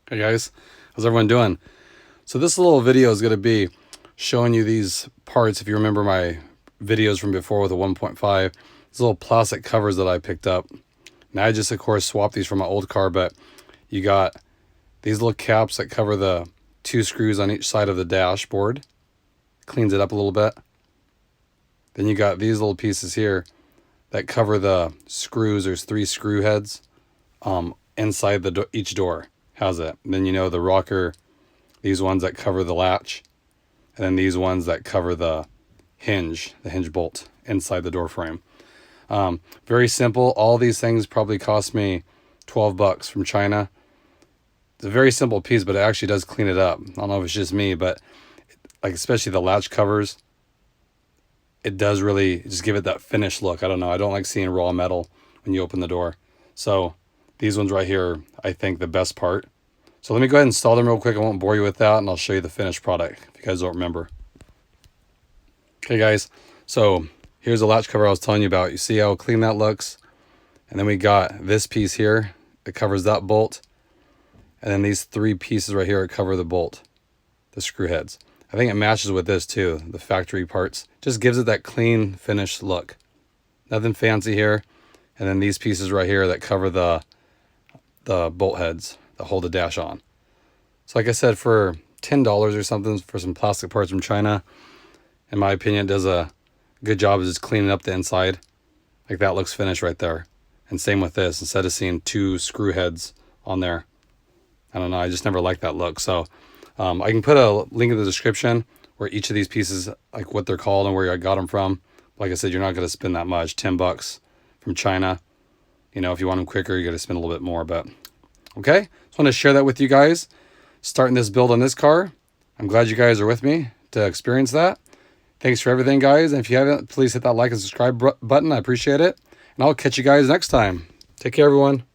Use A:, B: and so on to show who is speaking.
A: Hey guys, how's everyone doing? So this little video is going to be showing you these parts. If you remember my videos from before with the 1.5, these little plastic covers that I picked up. Now I just of course swapped these from my old car, but you got these little caps that cover the two screws on each side of the dashboard. Cleans it up a little bit. Then you got these little pieces here that cover the screws. There's 3 screw heads inside the each door. How's it? And then the rocker, these ones that cover the latch, and then these ones that cover the hinge bolt inside the door frame. Very simple. All these things probably cost me $12 from China. It's a very simple piece, but it actually does clean it up. I don't know if it's just me, but like especially the latch covers, it does really just give it that finished look. I don't know. I don't like seeing raw metal when you open the door. So these ones right here, I think the best part. So let me go ahead and install them real quick. I won't bore you with that, and I'll show you the finished product if you guys don't remember. Okay guys, so here's the latch cover I was telling you about. You see how clean that looks? And then we got this piece here that covers that bolt. And then these 3 pieces right here that cover the bolt, the screw heads. I think it matches with this too, the factory parts. Just gives it that clean, finished look. Nothing fancy here. And then these pieces right here that cover the bolt heads that hold the dash on. So like I said, for $10 or something for some plastic parts from China, in my opinion, it does a good job of just cleaning up the inside. Like that looks finished right there. And same with this, instead of seeing 2 screw heads on there. I don't know, I just never liked that look. So I can put a link in the description where each of these pieces, like what they're called and where I got them from. Like I said, you're not going to spend that much, $10 from China. You know, if you want them quicker, you got to spend a little bit more, but okay. Just want to share that with you guys. Starting this build on this car. I'm glad you guys are with me to experience that. Thanks for everything, guys. And if you haven't, please hit that like and subscribe button. I appreciate it. And I'll catch you guys next time. Take care, everyone.